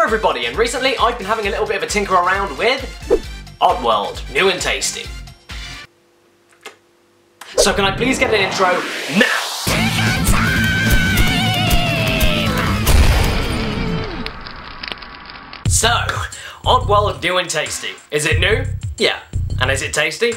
everybody, and recently I've been having a little bit of a tinker around with Oddworld, new and tasty. So can I please get an intro now? So, Oddworld, new and tasty. Is it new? Yeah. And is it tasty?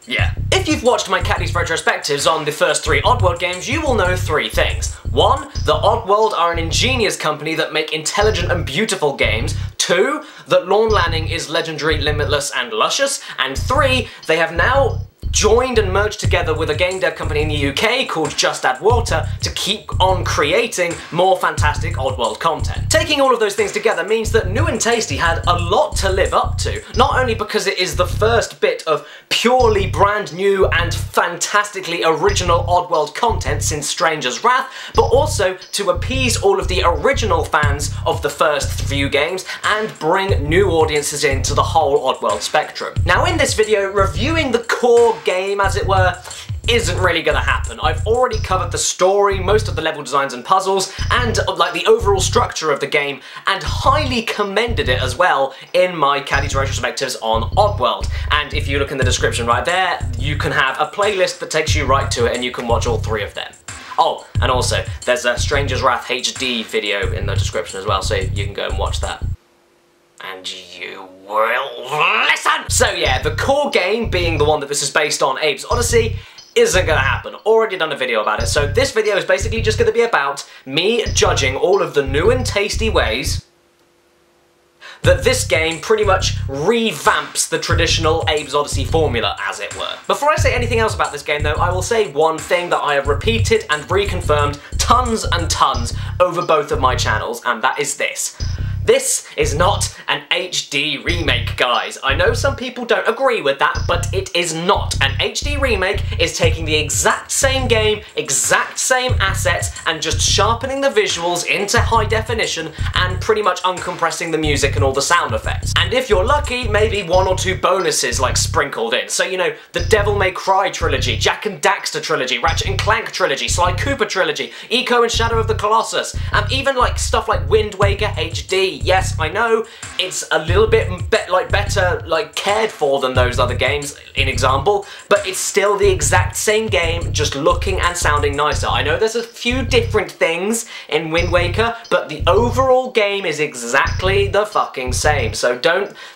Yeah. If you've watched my Caddies retrospectives on the first 3 Oddworld games, you will know 3 things. 1. That Oddworld are an ingenious company that make intelligent and beautiful games. 2. That Lorne Lanning is legendary, limitless, and luscious. And 3. They have now joined and merged together with a game dev company in the UK called Just Add Water to keep on creating more fantastic Oddworld content. Taking all of those things together means that New and Tasty had a lot to live up to, not only because it is the first bit of purely brand new and fantastically original Oddworld content since Stranger's Wrath, but also to appease all of the original fans of the first few games and bring new audiences into the whole Oddworld spectrum. Now in this video, reviewing the core game, as it were, isn't really gonna happen. I've already covered the story, most of the level designs and puzzles, and like the overall structure of the game, and highly commended it as well in my Caddies retrospectives on Oddworld. And if you look in the description right there, you can have a playlist that takes you right to it and you can watch all 3 of them. Oh, and also, there's a Stranger's Wrath HD video in the description as well, so you can go and watch that. And you will listen! So yeah, the core game, being the one that this is based on, Abe's Oddysee, isn't gonna happen. Already done a video about it, so this video is basically just gonna be about me judging all of the new and tasty ways that this game pretty much revamps the traditional Abe's Oddysee formula, as it were. Before I say anything else about this game though, I will say one thing that I have repeated and reconfirmed tons and tons over both of my channels, and that is this. This is not an HD remake, guys. I know some people don't agree with that, but it is not. An HD remake is taking the exact same game, exact same assets, and just sharpening the visuals into high definition and pretty much uncompressing the music and all the sound effects. And if you're lucky, maybe 1 or 2 bonuses like sprinkled in. So, you know, the Devil May Cry trilogy, Jak and Daxter trilogy, Ratchet and Clank trilogy, Sly Cooper trilogy, Eco and Shadow of the Colossus, and even like stuff like Wind Waker HD. Yes, I know, it's a little bit better cared for than those other games, in example, but it's still the exact same game, just looking and sounding nicer. I know there's a few different things in Wind Waker, but the overall game is exactly the fucking same, so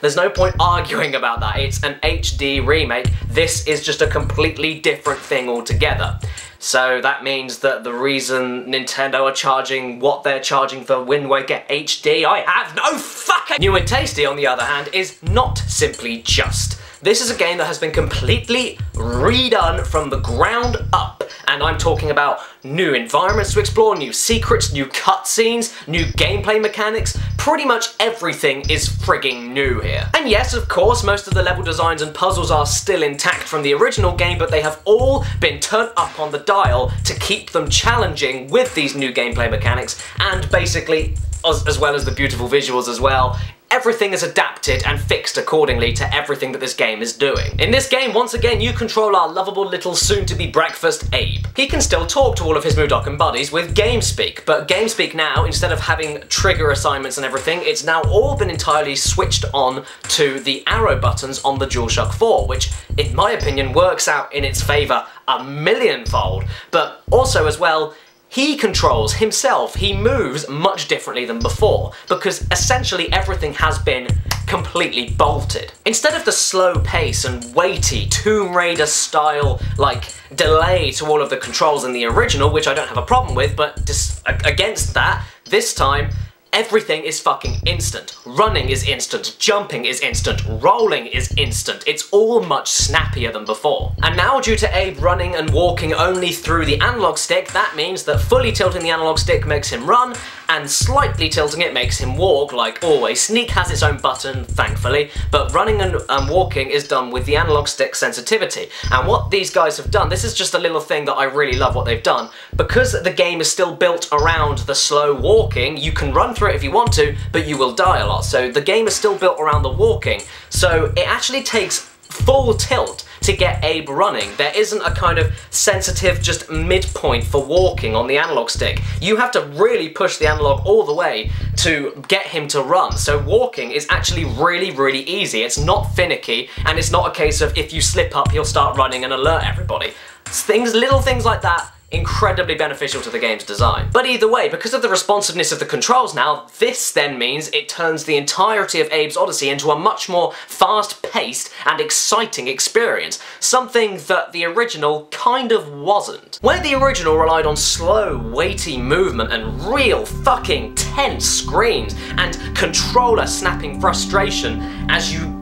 there's no point arguing about that. It's an HD remake. This is just a completely different thing altogether. So that means that the reason Nintendo are charging what they're charging for Wind Waker HD, I have no fucking... New and Tasty, on the other hand, is not simply just. This is a game that has been completely redone from the ground up, and I'm talking about new environments to explore, new secrets, new cutscenes, new gameplay mechanics. Pretty much everything is frigging new here. And yes, of course, most of the level designs and puzzles are still intact from the original game, but they have all been turned up on the dial to keep them challenging with these new gameplay mechanics, and basically, as well as the beautiful visuals as well, everything is adapted and fixed accordingly to everything that this game is doing. In this game, once again, you control our lovable little soon-to-be breakfast Abe. He can still talk to all of his Moodokan buddies with GameSpeak, but GameSpeak now, instead of having trigger assignments and everything, it's now all been entirely switched on to the arrow buttons on the DualShock 4, which, in my opinion, works out in its favour a millionfold. But also, as well, he controls himself, he moves much differently than before, because essentially everything has been completely bolted. Instead of the slow pace and weighty Tomb Raider style, delay to all of the controls in the original, which I don't have a problem with, but against that, this time, everything is fucking instant. Running is instant, jumping is instant, rolling is instant. It's all much snappier than before. And now, due to Abe running and walking only through the analog stick, that means that fully tilting the analog stick makes him run, and slightly tilting it makes him walk, like always. Sneak has its own button, thankfully, but running and walking is done with the analog stick sensitivity. And what these guys have done, this is just a little thing that I really love what they've done, because the game is still built around the slow walking, you can run through it if you want to, but you will die a lot. So the game is still built around the walking, so it actually takes full tilt to to get Abe running. There isn't a kind of sensitive just midpoint for walking on the analog stick. You have to really push the analog all the way to get him to run. So walking is actually really, really easy. It's not finicky, and it's not a case of if you slip up, he'll start running and alert everybody. Little things like that, incredibly beneficial to the game's design. But either way, because of the responsiveness of the controls now, this then means it turns the entirety of Abe's Odyssey into a much more fast-paced and exciting experience, something that the original kind of wasn't. Where the original relied on slow, weighty movement and real fucking tense screens and controller snapping frustration as you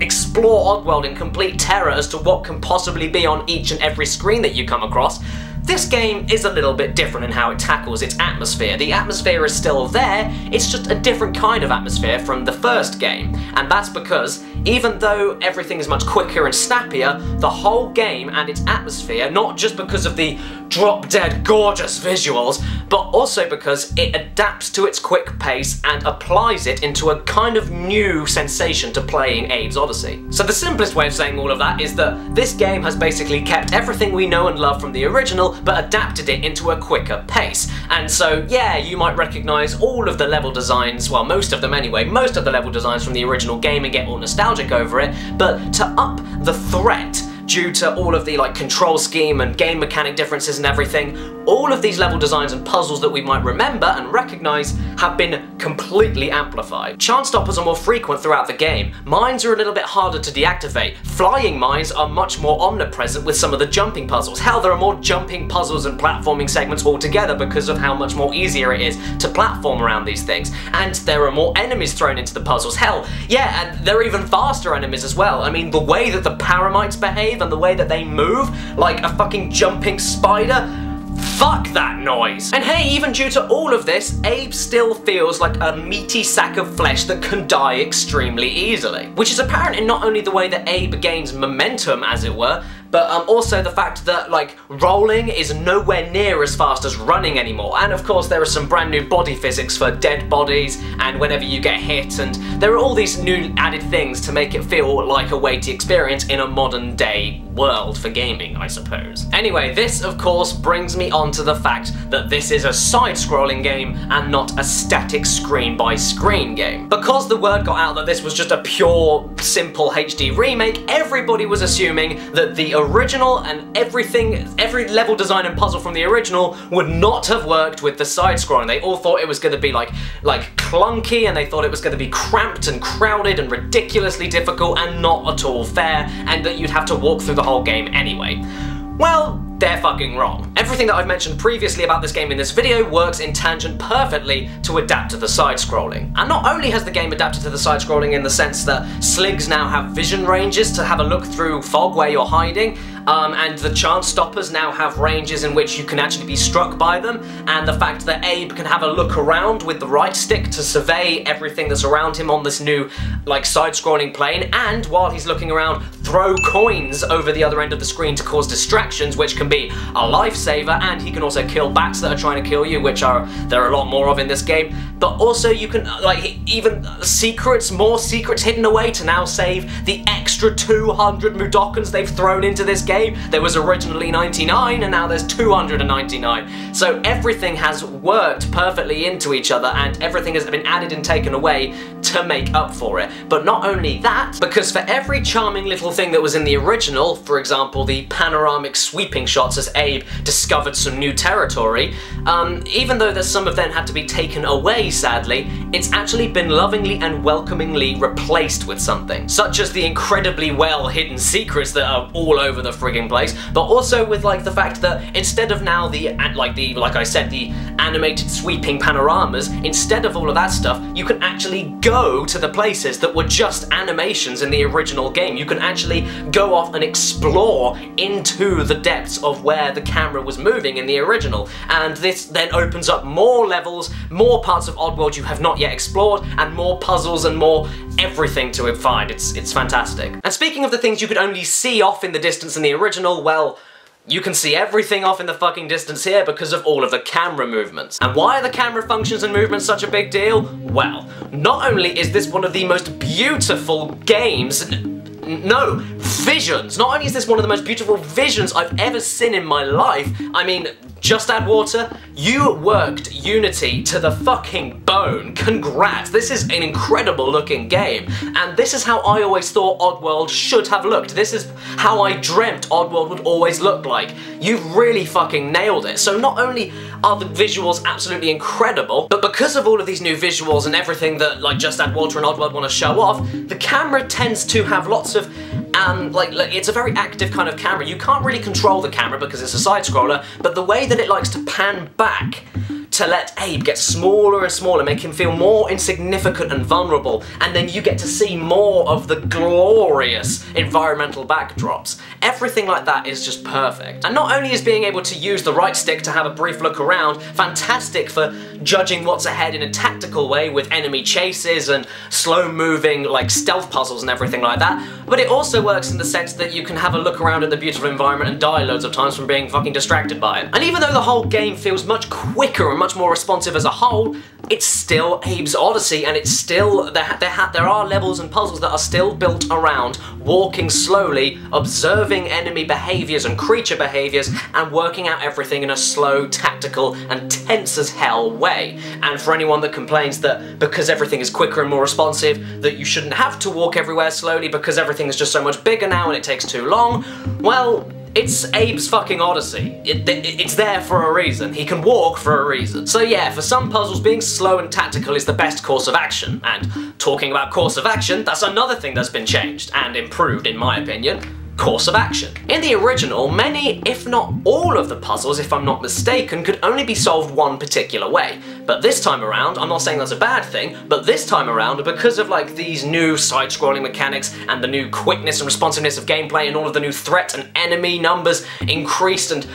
explore Oddworld in complete terror as to what can possibly be on each and every screen that you come across, this game is a little bit different in how it tackles its atmosphere. The atmosphere is still there, it's just a different kind of atmosphere from the first game. And that's because, even though everything is much quicker and snappier, the whole game and its atmosphere, not just because of the drop-dead gorgeous visuals, but also because it adapts to its quick pace and applies it into a kind of new sensation to playing Abe's Odyssey. So the simplest way of saying all of that is that this game has basically kept everything we know and love from the original, but adapted it into a quicker pace. And so, yeah, you might recognise all of the level designs, well, most of them anyway, most of the level designs from the original game and get all nostalgic over it, but to up the threat, due to all of the control scheme and game mechanic differences and everything, all of these level designs and puzzles that we might remember and recognise have been completely amplified. Chance stoppers are more frequent throughout the game, mines are a little bit harder to deactivate, flying mines are much more omnipresent with some of the jumping puzzles. Hell, there are more jumping puzzles and platforming segments altogether because of how much more easier it is to platform around these things. And there are more enemies thrown into the puzzles. Hell, yeah, and there are even faster enemies as well. I mean, the way that the paramites behave and the way that they move, like a fucking jumping spider, fuck that noise. And hey, even due to all of this, Abe still feels like a meaty sack of flesh that can die extremely easily. Which is apparent in not only the way that Abe gains momentum, as it were, but also the fact that, rolling is nowhere near as fast as running anymore. And of course there are some brand new body physics for dead bodies and whenever you get hit, and there are all these new added things to make it feel like a weighty experience in a modern day world for gaming, I suppose. Anyway, this of course brings me on to the fact that this is a side-scrolling game and not a static screen-by-screen game. Because the word got out that this was just a pure, simple HD remake, everybody was assuming that the original and every level design and puzzle from the original would not have worked with the side-scrolling. They all thought it was going to be like clunky, and they thought it was going to be cramped and crowded and ridiculously difficult and not at all fair, and that you'd have to walk through the whole game anyway. Well, they're fucking wrong. Everything that I've mentioned previously about this game in this video works in tangent perfectly to adapt to the side-scrolling. And not only has the game adapted to the side-scrolling in the sense that sligs now have vision ranges to have a look through fog where you're hiding, and the chance stoppers now have ranges in which you can actually be struck by them, and the fact that Abe can have a look around with the right stick to survey everything that's around him on this new side-scrolling plane, and while he's looking around, throw coins over the other end of the screen to cause distractions, which can be a lifesaver, and he can also kill bats that are trying to kill you, which there are a lot more of in this game. But also you can, even more secrets hidden away to now save the extra 200 Mudokons they've thrown into this game. There was originally 99 and now there's 299. So everything has worked perfectly into each other and everything has been added and taken away to make up for it. But not only that, because for every charming little thing that was in the original, for example the panoramic sweeping shots as Abe discovered some new territory, even though there's some of them had to be taken away sadly, it's actually been lovingly and welcomingly replaced with something, such as the incredibly well hidden secrets that are all over the frigging place, but also with the fact that instead of now like I said, the animated sweeping panoramas, instead of all of that stuff, you can actually go to the places that were just animations in the original game. You can actually go off and explore into the depths of where the camera was moving in the original, and this then opens up more levels, more parts of Oddworld you have not yet explored, and more puzzles and more everything to find. It's fantastic. And speaking of the things you could only see off in the distance in the original, well, you can see everything off in the fucking distance here because of all of the camera movements. And why are the camera functions and movements such a big deal? Well, not only is this one of the most beautiful games, no, visions. Not only is this one of the most beautiful visions I've ever seen in my life, I mean, Just Add Water, you worked Unity to the fucking bone. Congrats, this is an incredible looking game, and this is how I always thought Oddworld should have looked. This is how I dreamt Oddworld would always look like. You've really fucking nailed it. So not only are the visuals absolutely incredible, but because of all of these new visuals and everything that like Just Add Water and Oddworld want to show off, the camera tends to have lots of it's a very active kind of camera. You can't really control the camera because it's a side-scroller, but the way that it likes to pan back to let Abe get smaller and smaller, make him feel more insignificant and vulnerable, and then you get to see more of the glorious environmental backdrops. Everything like that is just perfect. And not only is being able to use the right stick to have a brief look around fantastic for judging what's ahead in a tactical way with enemy chases and slow-moving like stealth puzzles and everything like that, but it also works in the sense that you can have a look around at the beautiful environment and die loads of times from being fucking distracted by it. And even though the whole game feels much quicker and much more responsive as a whole, it's still Abe's Odyssey, and it's still, there are levels and puzzles that are still built around walking slowly, observing enemy behaviours and creature behaviours, and working out everything in a slow, tactical, and tense as hell way. And for anyone that complains that because everything is quicker and more responsive, that you shouldn't have to walk everywhere slowly because everything is just so much bigger now and it takes too long, well, it's Abe's fucking Odyssey. It's there for a reason. He can walk for a reason. So yeah, for some puzzles, being slow and tactical is the best course of action. And talking about course of action, that's another thing that's been changed and improved, in my opinion. Course of action. In the original, many, if not all of the puzzles, if I'm not mistaken, could only be solved one particular way. But this time around, I'm not saying that's a bad thing, but this time around, because of like these new side-scrolling mechanics and the new quickness and responsiveness of gameplay and all of the new threats and enemy numbers increased and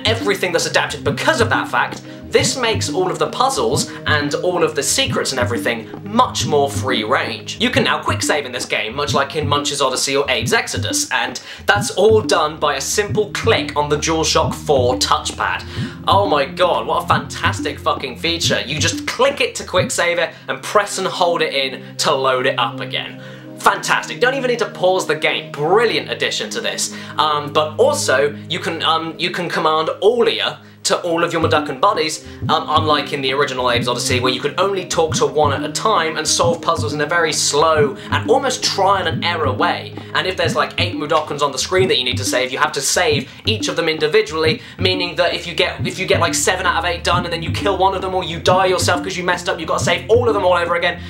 everything that's adapted because of that fact, this makes all of the puzzles and all of the secrets and everything much more free range. You can now quick save in this game, much like in Munch's Odyssey or Abe's Exodus, and that's all done by a simple click on the DualShock 4 touchpad. Oh my god, what a fantastic fucking feature. You just click it to quick save it and press and hold it in to load it up again. Fantastic. Don't even need to pause the game. Brilliant addition to this. But also, you can command Aulia to all of your Mudokon buddies, unlike in the original Abe's Odyssey, where you could only talk to one at a time and solve puzzles in a very slow and almost trial and error way. And if there's like 8 Mudokons on the screen that you need to save, you have to save each of them individually, meaning that if you get like 7 out of 8 done and then you kill one of them or you die yourself because you messed up, you've got to save all of them all over again.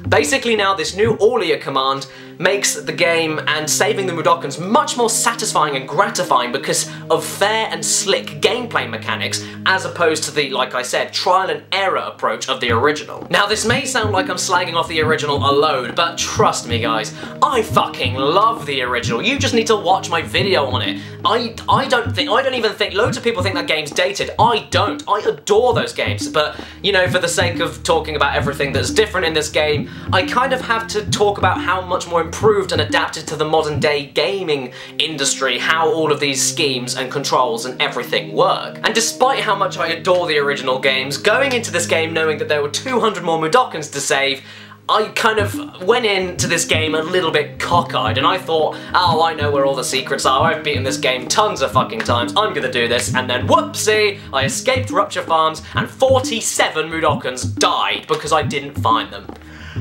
Basically now this new Aulia command makes the game and saving the Mudokons much more satisfying and gratifying because of fair and slick gameplay mechanics as opposed to the, like I said, trial and error approach of the original. Now this may sound like I'm slagging off the original a load, but trust me guys, I fucking love the original. You just need to watch my video on it. I don't even think, loads of people think that game's dated. I don't. I adore those games, but you know, for the sake of talking about everything that's different in this game, I kind of have to talk about how much more improved and adapted to the modern day gaming industry, how all of these schemes and controls and everything work. And despite how much I adore the original games, going into this game knowing that there were 200 more Mudokons to save, I kind of went into this game a little bit cockeyed and I thought, oh, I know where all the secrets are, I've beaten this game tons of fucking times, I'm gonna do this, and then whoopsie, I escaped Rupture Farms and 47 Mudokons died because I didn't find them.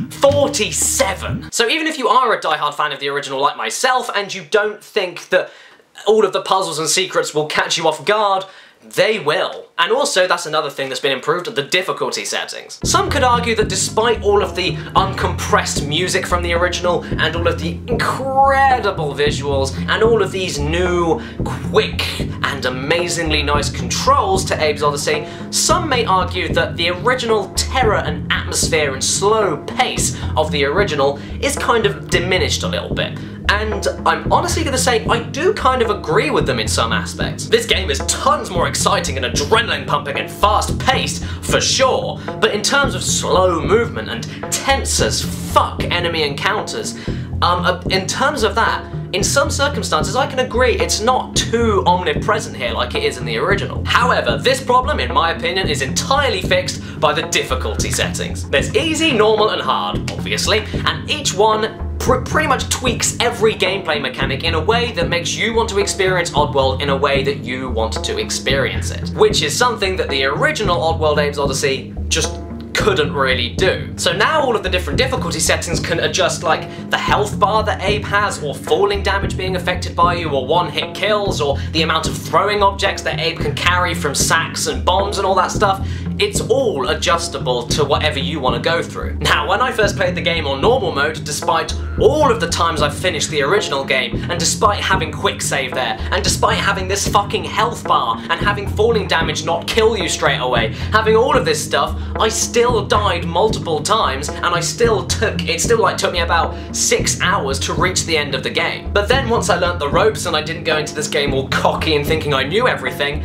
47! So even if you are a diehard fan of the original like myself and you don't think that all of the puzzles and secrets will catch you off guard, they will. And also, that's another thing that's been improved, the difficulty settings. Some could argue that despite all of the uncompressed music from the original, and all of the incredible visuals, and all of these new, quick, and amazingly nice controls to Abe's Odyssey, some may argue that the original terror and atmosphere and slow pace of the original is kind of diminished a little bit. And I'm honestly gonna say I do kind of agree with them in some aspects. This game is tons more exciting and adrenaline pumping and fast paced, for sure, but in terms of slow movement and tense as fuck enemy encounters, in terms of that, in some circumstances I can agree it's not too omnipresent here like it is in the original. However, this problem, in my opinion, is entirely fixed by the difficulty settings. There's easy, normal, and hard, obviously, and each one pretty much tweaks every gameplay mechanic in a way that makes you want to experience Oddworld in a way that you want to experience it. Which is something that the original Oddworld Abe's Odyssey just couldn't really do. So now all of the different difficulty settings can adjust, like the health bar that Abe has, or falling damage being affected by you, or one-hit kills, or the amount of throwing objects that Abe can carry from sacks and bombs and all that stuff. It's all adjustable to whatever you want to go through. Now, when I first played the game on normal mode, despite all of the times I've finished the original game, and despite having quick save there, and despite having this fucking health bar, and having falling damage not kill you straight away, having all of this stuff, I still died multiple times, and it still took me about 6 hours to reach the end of the game. But then once I learnt the ropes and I didn't go into this game all cocky and thinking I knew everything,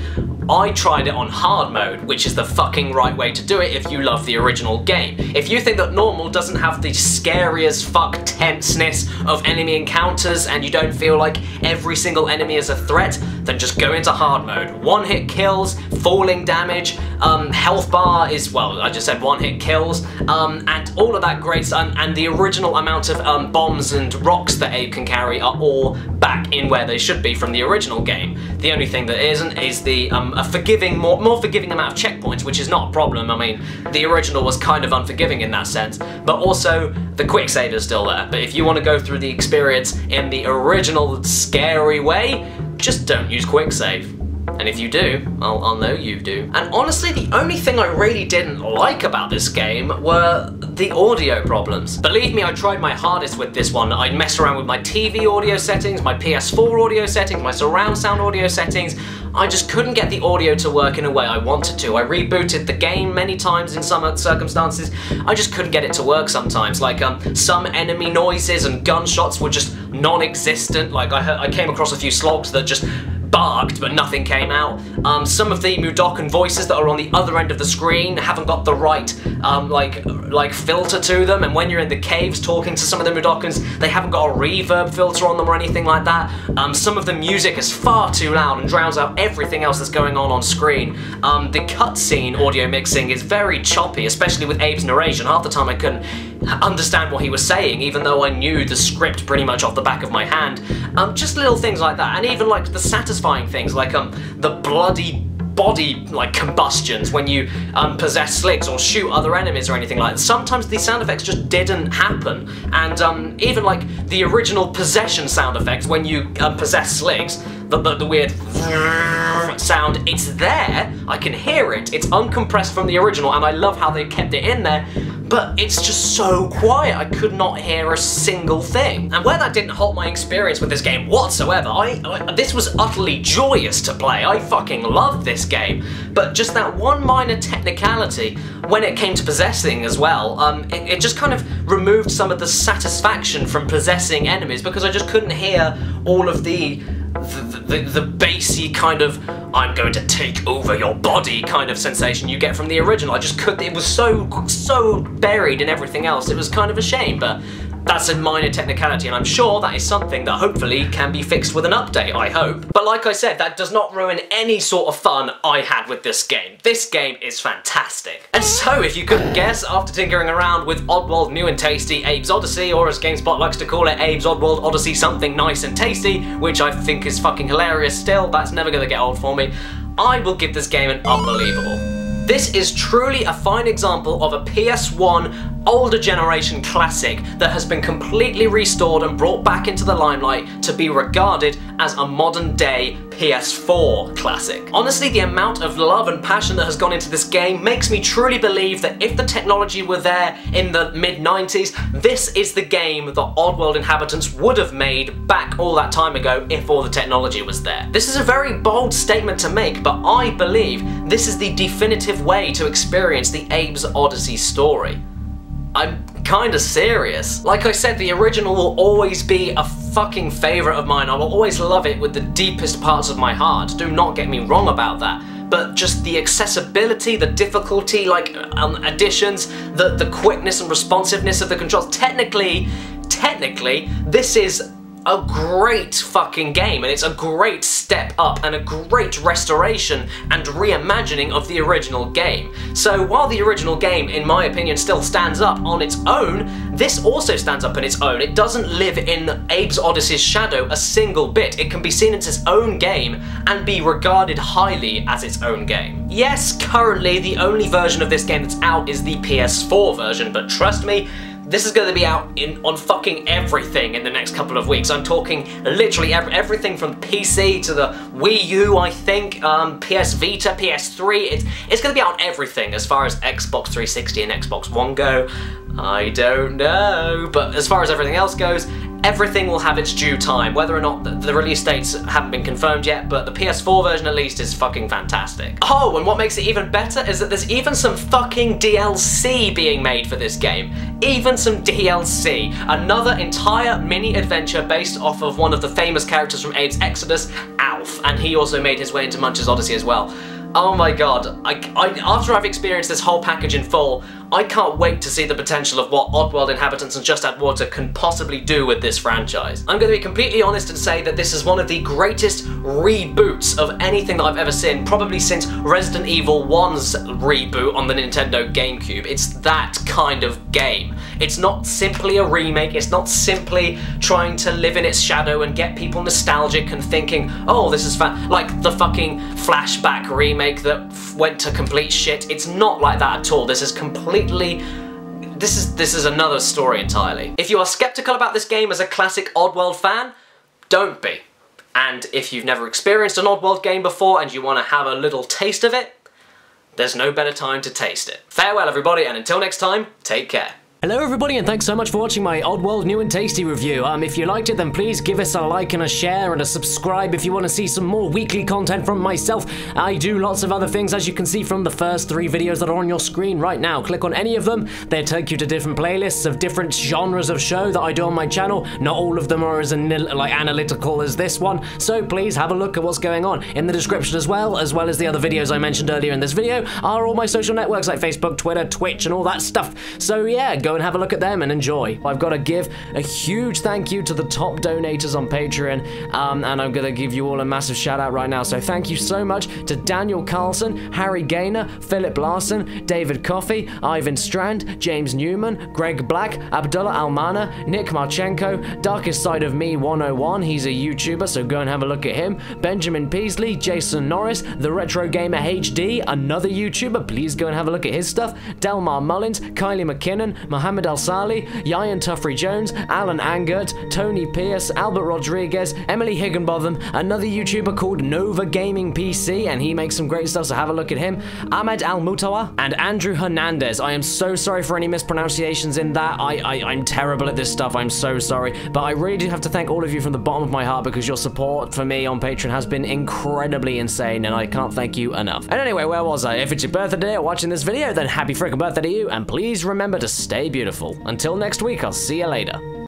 I tried it on hard mode, which is the fucking right way to do it if you love the original game. If you think that normal doesn't have the scary as fuck tenseness of enemy encounters and you don't feel like every single enemy is a threat, then just go into hard mode. One-hit kills, falling damage, health bar is, well, I just said one-hit kills, and all of that great stuff, and the original amount of bombs and rocks that Abe can carry are all back in where they should be from the original game. The only thing that isn't is the more forgiving amount of checkpoints, which is not a problem. I mean, the original was kind of unforgiving in that sense, but also the quick save is still there. But if you want to go through the experience in the original scary way, just don't use quick save. And if you do, I'll know you do. And honestly, the only thing I really didn't like about this game were the audio problems. Believe me, I tried my hardest with this one. I messed around with my TV audio settings, my PS4 audio settings, my surround sound audio settings. I just couldn't get the audio to work in a way I wanted to. I rebooted the game many times in some circumstances. I just couldn't get it to work sometimes. Like, some enemy noises and gunshots were just non-existent. Like, I came across a few slogs that just barked, but nothing came out. Some of the Mudokan voices that are on the other end of the screen haven't got the right, like filter to them, and when you're in the caves talking to some of the Mudokans, they haven't got a reverb filter on them or anything like that. Some of the music is far too loud and drowns out everything else that's going on screen. The cutscene audio mixing is very choppy, especially with Abe's narration. Half the time I couldn't understand what he was saying, even though I knew the script pretty much off the back of my hand. Just little things like that, and even like the satisfying things, like the bloody body like combustions when you possess sligs or shoot other enemies or anything like that. Sometimes these sound effects just didn't happen, and even like the original possession sound effects when you possess sligs, the weird sound, it's there, I can hear it, it's uncompressed from the original, and I love how they kept it in there, but it's just so quiet, I could not hear a single thing. And where that didn't halt my experience with this game whatsoever, this was utterly joyous to play. I fucking loved this game, but just that one minor technicality when it came to possessing as well, it just kind of removed some of the satisfaction from possessing enemies, because I just couldn't hear all of the bassy kind of I'm going to take over your body kind of sensation you get from the original. I just couldn't, it was so buried in everything else, it was kind of a shame, but that's a minor technicality, and I'm sure that is something that hopefully can be fixed with an update, I hope. But like I said, that does not ruin any sort of fun I had with this game. This game is fantastic. And so, if you couldn't guess, after tinkering around with Oddworld New and Tasty Abe's Odyssey, or as GameSpot likes to call it, Abe's Oddworld Odyssey Something Nice and Tasty, which I think is fucking hilarious still, that's never gonna get old for me, I will give this game an unbelievable. This is truly a fine example of a PS1 older generation classic that has been completely restored and brought back into the limelight to be regarded as a modern day PS4 classic. Honestly, the amount of love and passion that has gone into this game makes me truly believe that if the technology were there in the mid-90s, this is the game that Oddworld inhabitants would have made back all that time ago if all the technology was there. This is a very bold statement to make, but I believe this is the definitive way to experience the Abe's Odyssey story. I'm kinda serious. Like I said, the original will always be a fucking favourite of mine. I will always love it with the deepest parts of my heart. Do not get me wrong about that. But just the accessibility, the difficulty, like additions, the quickness and responsiveness of the controls. Technically, this is a great fucking game, and it's a great step up and a great restoration and reimagining of the original game. So while the original game, in my opinion, still stands up on its own, this also stands up on its own. It doesn't live in Abe's Oddyssee's shadow a single bit. It can be seen as its own game and be regarded highly as its own game. Yes, currently the only version of this game that's out is the PS4 version, but trust me, this is going to be out on fucking everything in the next couple of weeks. I'm talking literally everything from PC to the Wii U, I think, PS Vita, PS3. It's going to be out on everything as far as Xbox 360 and Xbox One go. I don't know, but as far as everything else goes, everything will have its due time, whether or not the release dates haven't been confirmed yet, but the PS4 version at least is fucking fantastic. Oh, and what makes it even better is that there's even some fucking DLC being made for this game. Even some DLC. Another entire mini-adventure based off of one of the famous characters from Abe's Exodus, Alf, and he also made his way into Munch's Odyssey as well. Oh my god, after I've experienced this whole package in full, I can't wait to see the potential of what Oddworld Inhabitants and Just Add Water can possibly do with this franchise. I'm going to be completely honest and say that this is one of the greatest reboots of anything that I've ever seen, probably since Resident Evil 1's reboot on the Nintendo GameCube. It's that kind of game. It's not simply a remake, it's not simply trying to live in its shadow and get people nostalgic and thinking, oh, this is like the fucking Flashback remake that went to complete shit. It's not like that at all. This is This is another story entirely. If you are skeptical about this game as a classic Oddworld fan, don't be. And if you've never experienced an Oddworld game before and you want to have a little taste of it, there's no better time to taste it. Farewell everybody, and until next time, take care. Hello everybody, and thanks so much for watching my Oddworld New and Tasty review. If you liked it, then please give us a like and a share and a subscribe if you want to see some more weekly content from myself. I do lots of other things, as you can see from the first 3 videos that are on your screen right now. Click on any of them, they take you to different playlists of different genres of show that I do on my channel. Not all of them are as analytical as this one, so please have a look at what's going on. In the description as well as the other videos I mentioned earlier in this video, are all my social networks like Facebook, Twitter, Twitch, and all that stuff. So yeah, go and have a look at them and enjoy. I've got to give a huge thank you to the top donators on Patreon, and I'm going to give you all a massive shout out right now. So thank you so much to Daniel Carlson, Harry Gaynor, Philip Larson, David Coffey, Ivan Strand, James Newman, Greg Black, Abdullah Almana, Nick Marchenko, Darkest Side of Me 101, he's a YouTuber, so go and have a look at him, Benjamin Peasley, Jason Norris, The Retro Gamer HD, another YouTuber, please go and have a look at his stuff, Delmar Mullins, Kylie McKinnon, Mohammed Al-Sali, Yayan Tuffrey Jones, Alan Angert, Tony Pierce, Albert Rodriguez, Emily Higginbotham, another YouTuber called Nova Gaming PC, and he makes some great stuff, so have a look at him, Ahmed Al-Mutawa, and Andrew Hernandez. I am so sorry for any mispronunciations in that. I'm terrible at this stuff, I'm so sorry, but I really do have to thank all of you from the bottom of my heart, because your support for me on Patreon has been incredibly insane, and I can't thank you enough. And anyway, where was I? If it's your birthday today or watching this video, then happy freaking birthday to you, and please remember to stay beautiful. Until next week, I'll see you later.